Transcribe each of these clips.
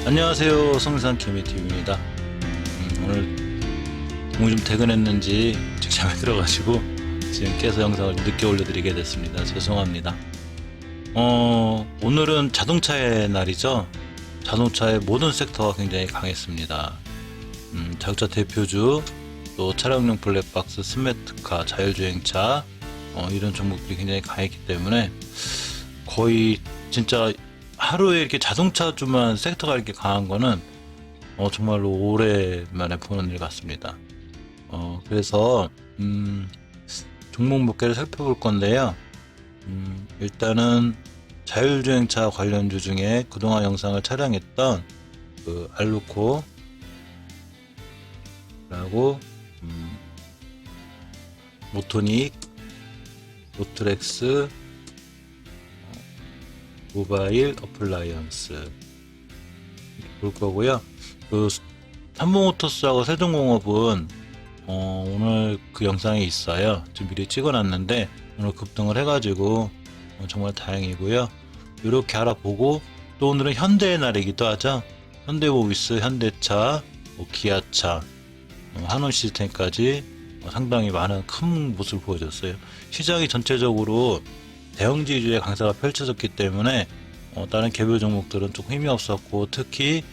안녕하세요, 성산 개미TV입니다. 오늘 공이 좀 퇴근했는지 직장에 들어가시고 지금 깨서 영상을 늦게 올려드리게 됐습니다. 죄송합니다. 오늘은 자동차의 날이죠. 자동차의 모든 섹터가 굉장히 강했습니다. 자동차 대표주, 또 차량용 블랙박스, 스마트카, 자율주행차 이런 종목들이 굉장히 강했기 때문에 거의 진짜 하루에 이렇게 자동차주만 섹터가 이렇게 강한 거는 정말로 오랜만에 보는 일 같습니다. 그래서 종목 몇 개를 살펴볼 건데요. 일단은 자율주행차 관련주 중에 그동안 영상을 촬영했던 그 알루코라고 모토닉, 로트렉스, 모바일 어플라이언스 볼 거고요. 그 삼봉모터스하고 세종공업은 오늘 그 영상이 있어요. 좀 미리 찍어놨는데 오늘 급등을 해가지고 정말 다행이고요. 이렇게 알아보고 또 오늘은 현대의 날이기도 하죠. 현대모비스, 현대차, 기아차, 한원시스템까지 상당히 많은 큰 모습을 보여줬어요. 시장이 전체적으로 대형주의 강세가 펼쳐졌기 때문에 다른 개별 종목들은 조금 힘이 없었고, 특히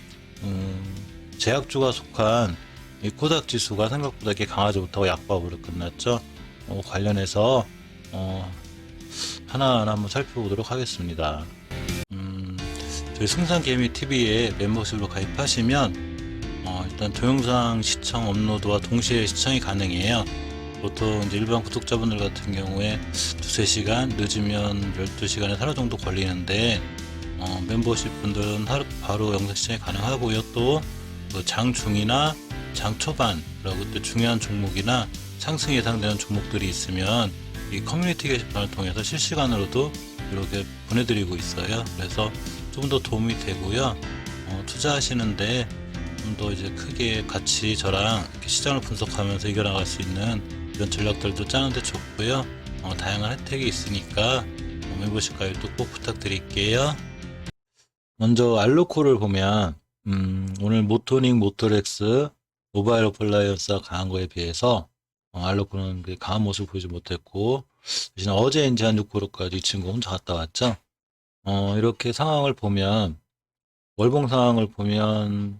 제약주가 속한 이 코닥 지수가 생각보다 이렇게 강하지 못하고 약밥으로 끝났죠. 관련해서 하나하나 한번 살펴보도록 하겠습니다. 저희 승산개미TV에 멤버십으로 가입하시면 일단 동영상 시청 업로드와 동시에 시청이 가능해요. 보통 이제 일반 구독자분들 같은 경우에 2-3시간, 늦으면 12시간에서 하루 정도 걸리는데 멤버십 분들은 하루 바로 영상 시청이 가능하고요. 또 장중이나 장초반, 그리고 또 중요한 종목이나 상승 예상되는 종목들이 있으면 이 커뮤니티 게시판을 통해서 실시간으로도 이렇게 보내드리고 있어요. 그래서 좀 더 도움이 되고요. 투자하시는데 좀 더 이제 크게 같이 저랑 이렇게 시장을 분석하면서 이겨나갈 수 있는 이런 전략들도 짜는데 좋고요. 다양한 혜택이 있으니까 멤버십 가입도 꼭 부탁드릴게요. 먼저 알루코를 보면 오늘 모토닉, 모토렉스, 모바일 어플라이언스가 강한 거에 비해서 알루코는 강한 모습을 보이지 못했고, 대신 어제 이제 한 6%까지 이 친구 혼자 갔다 왔죠. 이렇게 상황을 보면, 월봉 상황을 보면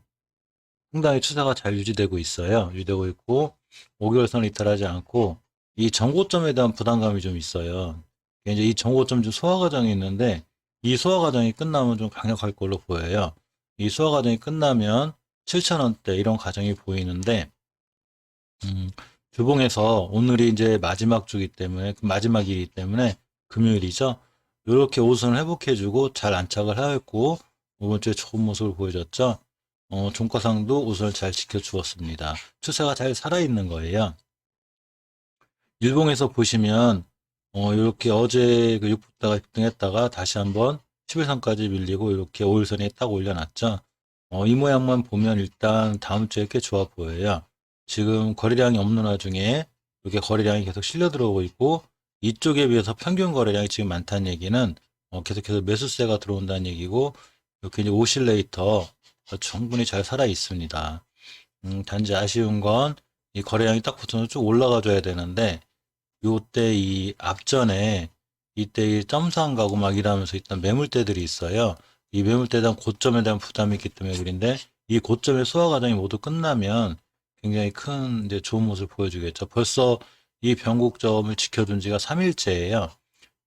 상당히 추세가 잘 유지되고 있어요. 유지되고 있고 5개월선을 이탈하지 않고, 이 정고점에 대한 부담감이 좀 있어요. 이제 이 정고점 중 소화 과정이 있는데, 이 소화 과정이 끝나면 좀 강력할 걸로 보여요. 이 소화 과정이 끝나면 7,000원대 이런 과정이 보이는데, 주봉에서 오늘이 이제 마지막 주기 때문에, 마지막 일이기 때문에 금요일이죠. 이렇게 우선을 회복해주고 잘 안착을 하였고, 이번 주에 좋은 모습을 보여줬죠. 종가상도 우선을 잘 지켜주었습니다. 추세가 잘 살아있는 거예요. 일봉에서 보시면 이렇게 어제 그 6%가 급등했다가 다시 한번 11선까지 밀리고 이렇게 5일선에 딱 올려놨죠. 이 모양만 보면 일단 다음 주에 꽤 좋아 보여요. 지금 거래량이 없는 와중에 이렇게 거래량이 계속 실려 들어오고 있고, 이쪽에 비해서 평균 거래량이 지금 많다는 얘기는 계속해서 매수세가 들어온다는 얘기고, 이렇게 이제 오실레이터 충분히 잘 살아 있습니다. 단지 아쉬운 건 이 거래량이 딱 붙어서 쭉 올라가 줘야 되는데, 요때 이 앞전에 이때 이 점상 가고 막 이러면서 있던 매물대들이 있어요. 이 매물대에 대한 고점에 대한 부담이 있기 때문에 그런데, 이 고점의 소화 과정이 모두 끝나면 굉장히 큰 이제 좋은 모습을 보여주겠죠. 벌써 이 변곡점을 지켜둔 지가 3일째예요.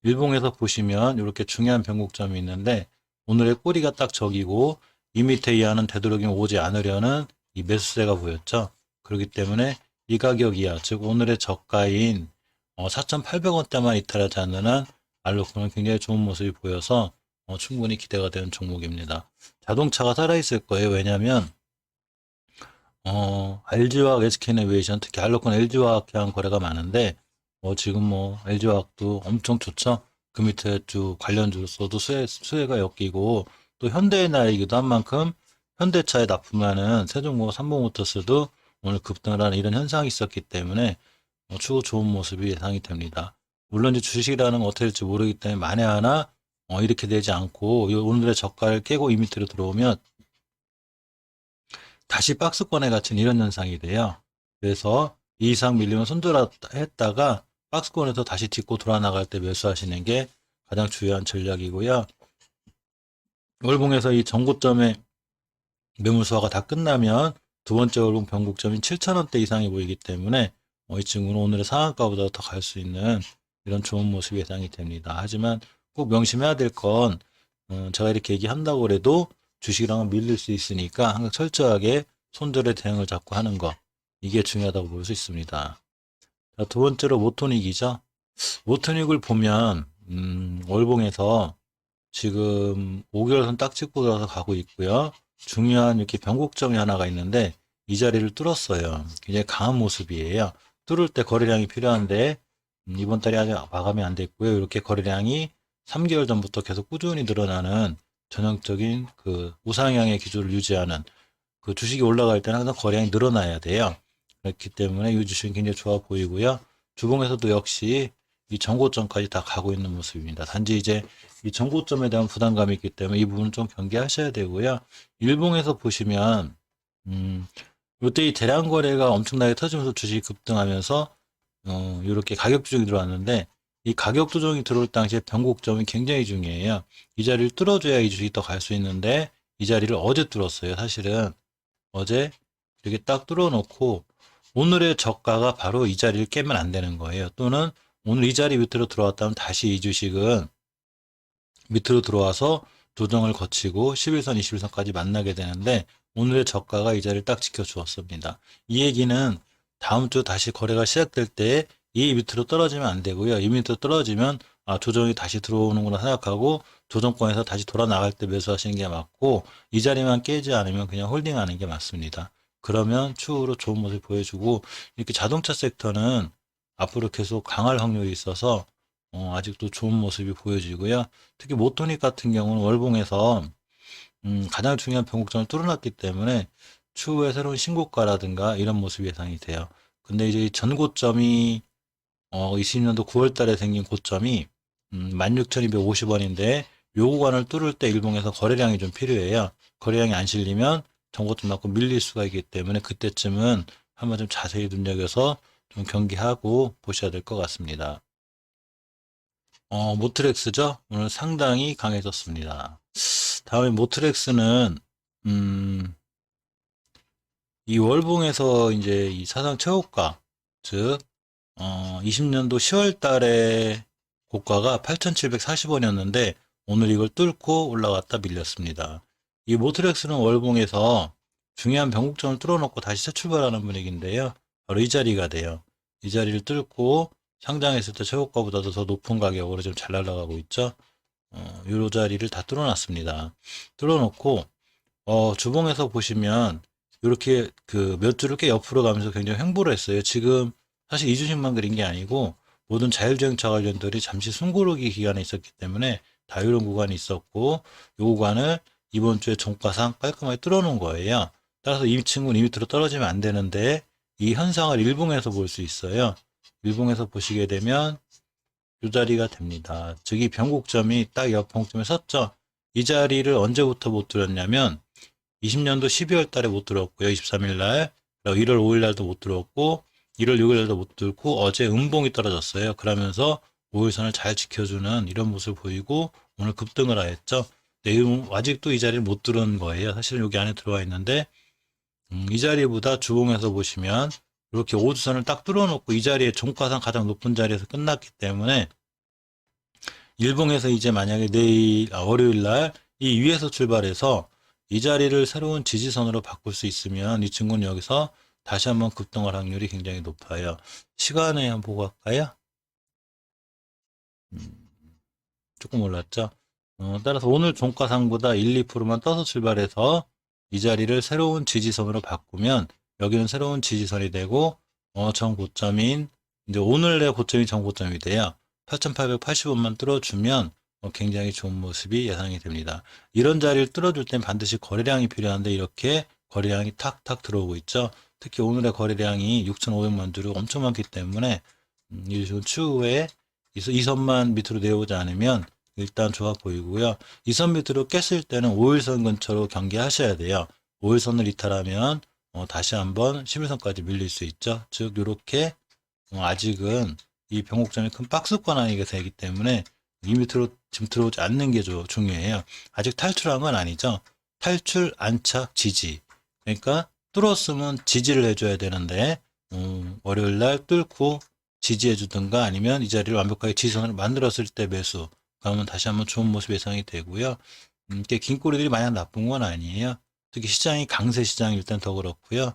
일봉에서 보시면 이렇게 중요한 변곡점이 있는데, 오늘의 꼬리가 딱 저기고 이 밑에 이하는 되도록이면 오지 않으려는 이 매수세가 보였죠. 그렇기 때문에 이 가격 이하, 즉 오늘의 저가인 4,800원대만 이탈하지 않는 한 알루코는 굉장히 좋은 모습이 보여서 충분히 기대가 되는 종목입니다. 자동차가 살아있을 거예요. 왜냐하면 LG화학, SK이노베이션, 특히 알루코는 LG화학이랑 거래가 많은데, 지금 LG화학도 엄청 좋죠. 그 밑에 주 관련주로서도 수혜가 엮이고, 또 현대의 날이기도 한 만큼 현대차에 납품하는 세종공업, 삼봉모터스도 오늘 급등을 하는 이런 현상이 있었기 때문에 추후 좋은 모습이 예상이 됩니다. 물론 이제 주식이라는 건 어떻게 될지 모르기 때문에 만에 하나 이렇게 되지 않고 오늘의 저가를 깨고 이 밑으로 들어오면 다시 박스권에 갇힌 이런 현상이 돼요. 그래서 이 이상 밀리면 손절했다가 박스권에서 다시 딛고 돌아 나갈 때 매수하시는 게 가장 중요한 전략이고요. 월봉에서 이 전고점의 매물소화가 다 끝나면 두 번째 월봉 변곡점인 7,000원대 이상이 보이기 때문에 이 친구는 오늘의 상한가보다 더 갈 수 있는 이런 좋은 모습이 예상이 됩니다. 하지만 꼭 명심해야 될 건 제가 이렇게 얘기한다고 해도 주식이랑은 밀릴 수 있으니까 항상 철저하게 손절의 대응을 잡고 하는 거, 이게 중요하다고 볼 수 있습니다. 자, 두 번째로 모토닉이죠. 모토닉을 보면 월봉에서 지금 5개월선 딱 찍고 들어서 가고 있고요. 중요한 이렇게 변곡점이 하나가 있는데 이 자리를 뚫었어요. 굉장히 강한 모습이에요. 뚫을 때 거래량이 필요한데 이번 달이 아직 마감이 안 됐고요. 이렇게 거래량이 3개월 전부터 계속 꾸준히 늘어나는 전형적인 그 우상향의 기조를 유지하는 그 주식이 올라갈 때는 항상 거래량이 늘어나야 돼요. 그렇기 때문에 이 주식은 굉장히 좋아 보이고요. 주봉에서도 역시 이 전고점까지 다 가고 있는 모습입니다. 단지 이제 이 전고점에 대한 부담감이 있기 때문에 이 부분은 좀 경계하셔야 되고요. 일봉에서 보시면 이때 이 대량 거래가 엄청나게 터지면서 주식이 급등하면서 이렇게 가격 조정이 들어왔는데 이 가격 조정이 들어올 당시에 변곡점이 굉장히 중요해요. 이 자리를 뚫어줘야 이 주식이 더 갈 수 있는데 이 자리를 어제 뚫었어요. 사실은 어제 이렇게 딱 뚫어놓고 오늘의 저가가 바로 이 자리를 깨면 안 되는 거예요. 또는 오늘 이 자리 밑으로 들어왔다면 다시 이 주식은 밑으로 들어와서 조정을 거치고 11선, 21선까지 만나게 되는데 오늘의 저가가 이 자리를 딱 지켜주었습니다. 이 얘기는 다음 주 다시 거래가 시작될 때 이 밑으로 떨어지면 안 되고요. 이 밑으로 떨어지면 조정이 다시 들어오는구나 생각하고 조정권에서 다시 돌아 나갈 때 매수하시는 게 맞고 이 자리만 깨지 않으면 그냥 홀딩하는 게 맞습니다. 그러면 추후로 좋은 모습을 보여주고 이렇게 자동차 섹터는 앞으로 계속 강할 확률이 있어서 아직도 좋은 모습이 보여지고요. 특히 모토닉 같은 경우는 월봉에서 가장 중요한 변곡점을 뚫어놨기 때문에 추후에 새로운 신고가라든가 이런 모습이 예상이 돼요. 근데 이제 전고점이 20년도 9월 달에 생긴 고점이 16,250원인데 요 구간을 뚫을 때 일봉에서 거래량이 좀 필요해요. 거래량이 안 실리면 전고점 맞고 밀릴 수가 있기 때문에 그때쯤은 한번 좀 자세히 눈여겨서 좀 경계하고 보셔야 될 것 같습니다. 모트렉스죠. 오늘 상당히 강해졌습니다. 다음에 모트렉스는 이 월봉에서 이제 이 사상 최고가, 즉 20년도 10월 달에 고가가 8,740원이었는데 오늘 이걸 뚫고 올라갔다 밀렸습니다. 이 모트렉스는 월봉에서 중요한 변곡점을 뚫어놓고 다시 새 출발하는 분위기인데요. 바로 이 자리가 돼요. 이 자리를 뚫고 상장했을 때 최고가보다도 더 높은 가격으로 좀 잘 날아가고 있죠. 요 자리를 다 뚫어놨습니다. 뚫어놓고 주봉에서 보시면 이렇게 그 몇 주를 꽤 옆으로 가면서 굉장히 횡보를 했어요. 지금 사실 이 주식만 그린 게 아니고 모든 자율주행차 관련들이 잠시 숨고르기 기간에 있었기 때문에 다 이런 구간이 있었고 이 구간을 이번 주에 종가상 깔끔하게 뚫어놓은 거예요. 따라서 이 친구는 이 밑으로 떨어지면 안 되는데 이 현상을 일봉에서 볼 수 있어요. 일봉에서 보시게 되면 이 자리가 됩니다. 즉 이 변곡점이 딱 옆 봉점에 섰죠. 이 자리를 언제부터 못 들었냐면 20년도 12월 달에 못 들었고요. 23일 날, 1월 5일 날도 못 들었고 1월 6일 날도 못 들고 어제 음봉이 떨어졌어요. 그러면서 5일선을 잘 지켜주는 이런 모습을 보이고 오늘 급등을 하였죠. 아직도 이 자리를 못 들은 거예요. 사실은 여기 안에 들어와 있는데 이 자리보다 주봉에서 보시면 이렇게 5주선을 딱 뚫어놓고 이 자리에 종가상 가장 높은 자리에서 끝났기 때문에 일봉에서 이제 만약에 내일 월요일 날 이 위에서 출발해서 이 자리를 새로운 지지선으로 바꿀 수 있으면 이 친구는 여기서 다시 한번 급등할 확률이 굉장히 높아요. 시간에 한번 보고 갈까요? 조금 올랐죠? 따라서 오늘 종가상보다 1, 2%만 떠서 출발해서 이 자리를 새로운 지지선으로 바꾸면 여기는 새로운 지지선이 되고 전 고점인 이제 오늘의 고점이 전 고점이 돼요. 8,880원만 뚫어주면 굉장히 좋은 모습이 예상이 됩니다. 이런 자리를 뚫어줄 땐 반드시 거래량이 필요한데 이렇게 거래량이 탁탁 들어오고 있죠. 특히 오늘의 거래량이 6,500만 주로 엄청 많기 때문에 이 추후에 이 선만 밑으로 내려오지 않으면 일단 좋아 보이고요. 이 선 밑으로 깼을 때는 5일선 근처로 경계하셔야 돼요. 5일선을 이탈하면 다시 한번 11선까지 밀릴 수 있죠. 즉 이렇게 아직은 이 변곡점이 큰 박스권 안에 되기 때문에 이 밑으로 지금 들어오지 않는 게 중요해요. 아직 탈출한 건 아니죠. 탈출, 안착, 지지. 그러니까 뚫었으면 지지를 해줘야 되는데 월요일 날 뚫고 지지해 주든가 아니면 이 자리를 완벽하게 지지선을 만들었을 때 매수. 그러면 다시 한번 좋은 모습 예상이 되고요. 이게 긴 꼬리들이 마냥 나쁜 건 아니에요. 특히 시장이 강세 시장일 땐 더 그렇고요.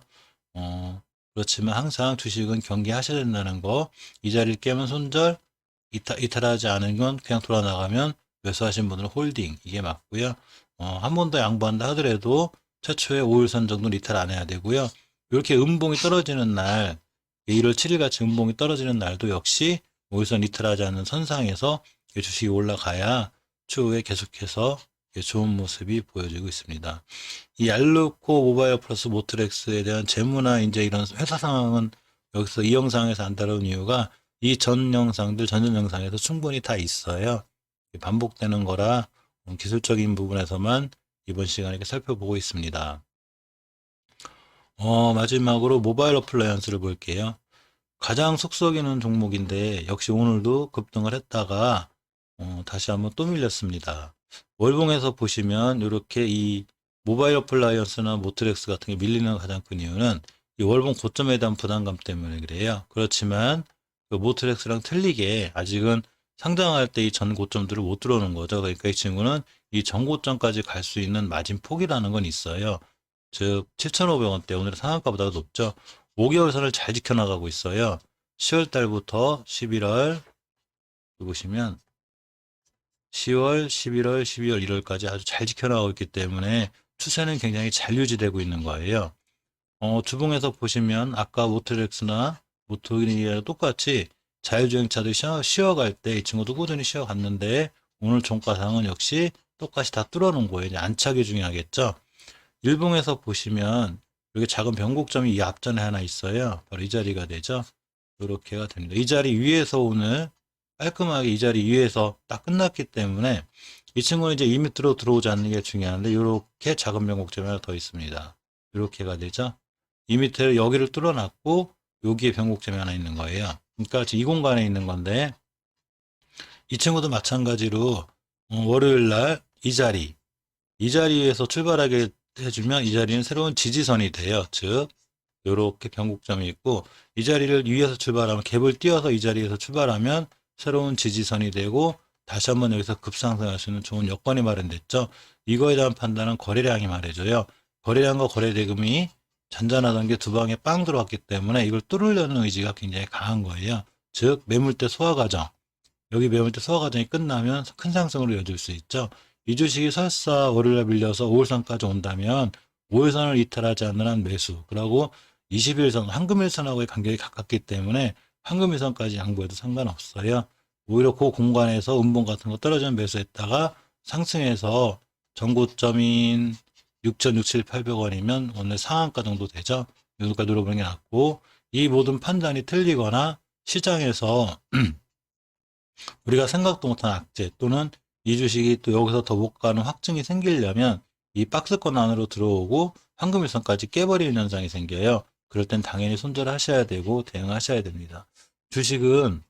그렇지만 항상 주식은 경계하셔야 된다는 거. 이 자리를 깨면 손절, 이탈하지 않은 건 그냥 돌아 나가면 매수하신 분들은 홀딩 이게 맞고요. 한 번 더 양보한다 하더라도 최초의 5일선 정도는 이탈 안 해야 되고요. 이렇게 음봉이 떨어지는 날 1월 7일 같이 음봉이 떨어지는 날도 역시 5일선 이탈하지 않는 선상에서 주식이 올라가야 추후에 계속해서 좋은 모습이 보여지고 있습니다. 이 알루코 모바일 플러스 모트렉스에 대한 재무나 이제 이런 회사 상황은 여기서 이 영상에서 안 다룬 이유가 이 전 영상들, 전전 영상에서 충분히 다 있어요. 반복되는 거라 기술적인 부분에서만 이번 시간에 살펴보고 있습니다. 마지막으로 모바일 어플라이언스를 볼게요. 가장 속썩이는 종목인데 역시 오늘도 급등을 했다가 다시 한번 또 밀렸습니다. 월봉에서 보시면 이렇게 이 모바일 어플라이언스나 모트렉스 같은 게 밀리는 가장 큰 이유는 이 월봉 고점에 대한 부담감 때문에 그래요. 그렇지만 그 모트렉스랑 틀리게 아직은 상장할 때 이 전 고점들을 못 들어오는 거죠. 그러니까 이 친구는 이 전 고점까지 갈 수 있는 마진 폭이라는 건 있어요. 즉 7,500원대 오늘의 상한가보다 높죠. 5개월 선을 잘 지켜나가고 있어요. 10월 달부터 11월 보시면 10월, 11월, 12월, 1월까지 아주 잘 지켜나가고 있기 때문에 추세는 굉장히 잘 유지되고 있는 거예요. 주봉에서 보시면 아까 모트렉스나 모토기니랑 똑같이 자율주행차도 쉬어갈 때 이 친구도 꾸준히 쉬어갔는데 오늘 종가상은 역시 똑같이 다 뚫어놓은 거예요. 이제 안착이 중요하겠죠. 일봉에서 보시면 여기 작은 변곡점이 이 앞전에 하나 있어요. 바로 이 자리가 되죠. 이렇게가 됩니다. 이 자리 위에서 오늘 깔끔하게 이 자리 위에서 딱 끝났기 때문에 이 친구는 이제 이 밑으로 들어오지 않는 게 중요한데 이렇게 작은 변곡점이 하나 더 있습니다. 이렇게가 되죠. 이 밑에 여기를 뚫어놨고 여기에 변곡점이 하나 있는 거예요. 그러니까 이 공간에 있는 건데 이 친구도 마찬가지로 월요일 날 이 자리에서 출발하게 해주면 이 자리는 새로운 지지선이 돼요. 즉 이렇게 변곡점이 있고 이 자리를 위에서 출발하면 갭을 띄어서 이 자리에서 출발하면 새로운 지지선이 되고 다시 한번 여기서 급상승할 수 있는 좋은 여건이 마련됐죠. 이거에 대한 판단은 거래량이 말해줘요. 거래량과 거래대금이 잔잔하던 게 두 방에 빵 들어왔기 때문에 이걸 뚫으려는 의지가 굉장히 강한 거예요. 즉 매물대 소화 과정, 여기 매물대 소화 과정이 끝나면 큰 상승으로 이어질 수 있죠. 이 주식이 설사 월요일에 밀려서 5일선까지 온다면 5일선을 이탈하지 않는 한 매수, 그리고 21선 황금일선하고의 간격이 가깝기 때문에 황금일선까지 양보해도 상관없어요. 오히려 그 공간에서 음봉 같은 거 떨어지면 매수했다가 상승해서 전고점인 6,670, 800원이면 오늘 상한가 정도 되죠. 여기까지 노려보는 게 낫고, 이 모든 판단이 틀리거나 시장에서 우리가 생각도 못한 악재 또는 이 주식이 또 여기서 더 못 가는 확증이 생기려면 이 박스권 안으로 들어오고 황금일선까지 깨버리는 현상이 생겨요. 그럴 땐 당연히 손절하셔야 되고 대응하셔야 됩니다. 주식은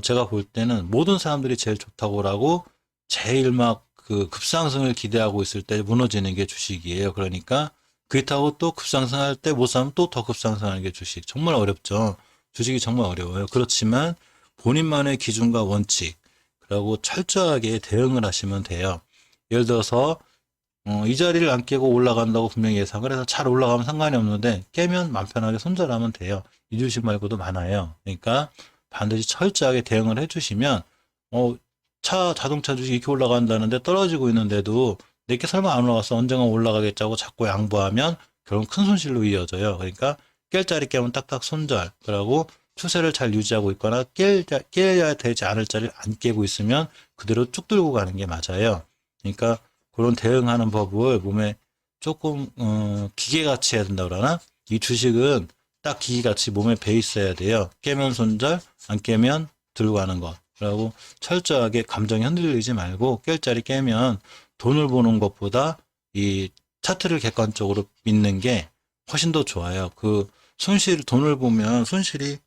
제가 볼 때는 모든 사람들이 제일 좋다고라고 제일 막 그 급상승을 기대하고 있을 때 무너지는 게 주식이에요. 그러니까 그렇다고 또 급상승할 때 못 사면 또 더 급상승하는 게 주식. 정말 어렵죠. 주식이 정말 어려워요. 그렇지만 본인만의 기준과 원칙, 그리고 철저하게 대응을 하시면 돼요. 예를 들어서 이 자리를 안 깨고 올라간다고 분명히 예상을 해서 잘 올라가면 상관이 없는데 깨면 맘 편하게 손절하면 돼요. 이 주식 말고도 많아요. 그러니까 반드시 철저하게 대응을 해주시면 자동차 주식 이렇게 올라간다는데 떨어지고 있는데도 내게 설마 안 올라갔어 언젠가 올라가겠자고 자꾸 양보하면 결국 큰 손실로 이어져요. 그러니까 깰 자리 깨면 딱딱 손절, 그리고 추세를 잘 유지하고 있거나 깨야 되지 않을 자리를 안 깨고 있으면 그대로 쭉 들고 가는 게 맞아요. 그러니까 그런 대응하는 법을 몸에 조금 기계같이 해야 된다 그러나, 이 주식은 딱 기계같이 몸에 배 있어야 돼요. 깨면 손절, 안 깨면 들고 가는 것. 그리고 철저하게 감정이 흔들리지 말고 깰 자리 깨면 돈을 버는 것보다 이 차트를 객관적으로 믿는 게 훨씬 더 좋아요. 그 돈을 보면 손실이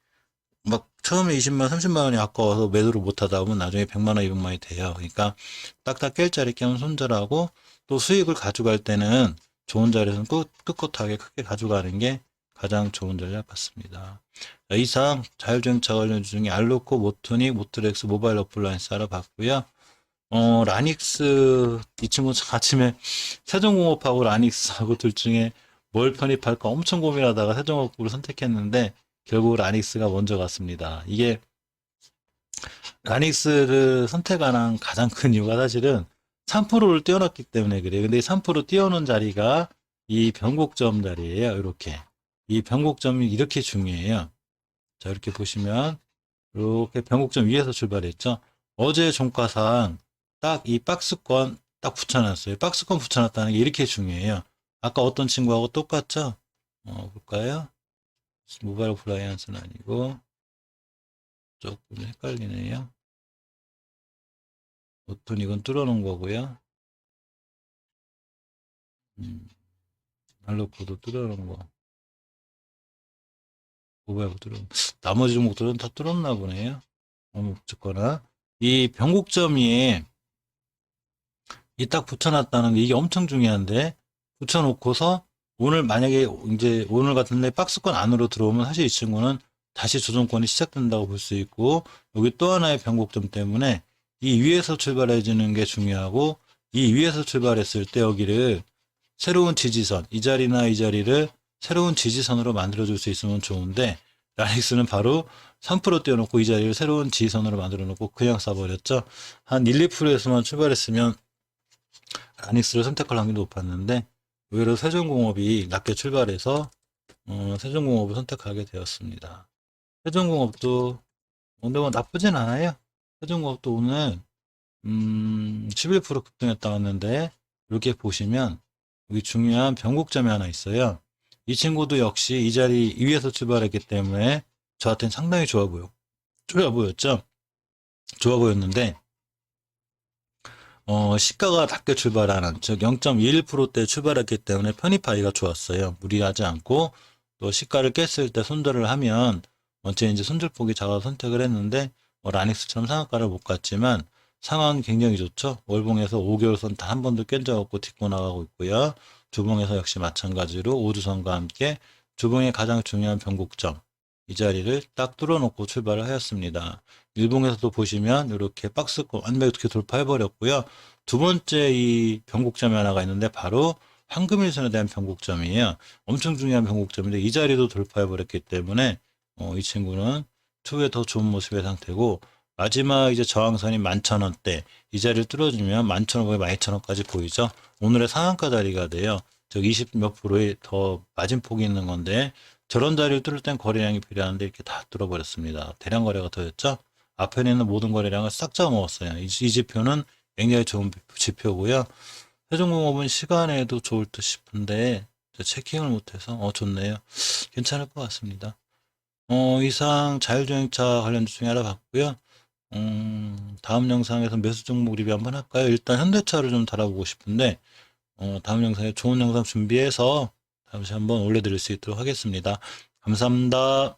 막 처음에 20만, 30만 원이 아까워서 매도를 못 하다 보면 나중에 100만 원, 200만 원이 돼요. 그러니까 딱딱 깰 자리 깨면 손절하고 또 수익을 가져갈 때는 좋은 자리에서는 꿋꿋하게 크게 가져가는 게 가장 좋은 전략 같습니다. 자, 이상 자율주행차 관련주 중에 알로코, 모토닉, 모트렉스, 모바일 어플라이언스 알아봤고요. 라닉스 이 친구 아침에 세종공업하고 라닉스하고 둘 중에 뭘 편입할까 엄청 고민하다가 세종공업을 선택했는데 결국 라닉스가 먼저 갔습니다. 이게 라닉스를 선택한 가장 큰 이유가 사실은 3%를 띄워놨기 때문에 그래요. 근데 3% 띄워놓은 자리가 이 변곡점 자리예요. 이렇게. 이 변곡점이 이렇게 중요해요. 자, 이렇게 보시면 이렇게 변곡점 위에서 출발했죠. 어제 종가상 딱 이 박스권 딱 붙여놨어요. 박스권 붙여놨다는 게 이렇게 중요해요. 아까 어떤 친구하고 똑같죠? 볼까요? 모바일 어플라이언스는 아니고 조금 헷갈리네요. 어떤 이건 뚫어놓은 거고요. 알로코도 뚫어놓은 거. 모바일도 뚫어놓은 거. 나머지 종목들은 다 뚫었나 보네요. 어쨌거나 이 변곡점이 이 딱 붙여놨다는 게 이게 엄청 중요한데 붙여놓고서 오늘 만약에 이제 오늘 같은 데 박스권 안으로 들어오면 사실 이 친구는 다시 조정권이 시작된다고 볼 수 있고 여기 또 하나의 변곡점 때문에 이 위에서 출발해주는 게 중요하고 이 위에서 출발했을 때 여기를 새로운 지지선 이 자리나 이 자리를 새로운 지지선으로 만들어줄 수 있으면 좋은데 라닉스는 바로 3% 띄워놓고 이 자리를 새로운 지지선으로 만들어 놓고 그냥 쏴버렸죠. 한 1, 2%에서만 출발했으면 라닉스를 선택할 확률이 높았는데 의외로 세종공업이 낮게 출발해서 세종공업을 선택하게 되었습니다. 세종공업도 근데 뭐 나쁘진 않아요. 세종공업도 오늘 11% 급등했다 왔는데 이렇게 보시면 여기 중요한 변곡점이 하나 있어요. 이 친구도 역시 이 자리 위에서 출발했기 때문에 저한테는 상당히 좋아 보였죠. 좋아 보였는데 시가가 낮게 출발하는 즉 0.21%대 출발했기 때문에 편입하기가 좋았어요. 무리하지 않고 또 시가를 깼을 때 손절을 하면 원체 이제 손절폭이 작아서 선택을 했는데 라닉스처럼 상한가를 못 갔지만 상황은 굉장히 좋죠. 월봉에서 5개월선 단 한 번도 깬 적 없고 딛고 나가고 있고요. 주봉에서 역시 마찬가지로 5주선과 함께 주봉의 가장 중요한 변곡점 이 자리를 딱 뚫어놓고 출발을 하였습니다. 일봉에서도 보시면 이렇게 박스권 완벽히 이렇게 돌파해버렸고요. 두 번째 이 변곡점이 하나가 있는데 바로 황금일선에 대한 변곡점이에요. 엄청 중요한 변곡점인데 이 자리도 돌파해버렸기 때문에 이 친구는 추후에 더 좋은 모습의 상태고 마지막 이제 저항선이 11,000원대 이 자리를 뚫어주면 11,500원, 12,000원까지 보이죠. 오늘의 상한가 자리가 돼요. 즉 20 몇 프로의 더 마진폭이 있는 건데 저런 자리를 뚫을 땐 거래량이 필요한데 이렇게 다 뚫어버렸습니다. 대량 거래가 터졌죠. 앞에 있는 모든 거래량을 싹 잡아먹었어요. 이 지표는 굉장히 좋은 지표고요. 세종공업은 시간에도 좋을 듯 싶은데 체킹을 못해서 좋네요. 괜찮을 것 같습니다. 이상 자율주행차 관련주 중에 알아봤고요. 다음 영상에서 매수 종목 리뷰 한번 할까요? 일단 현대차를 좀 달아보고 싶은데 다음 영상에 좋은 영상 준비해서 다시 한번 올려드릴 수 있도록 하겠습니다. 감사합니다.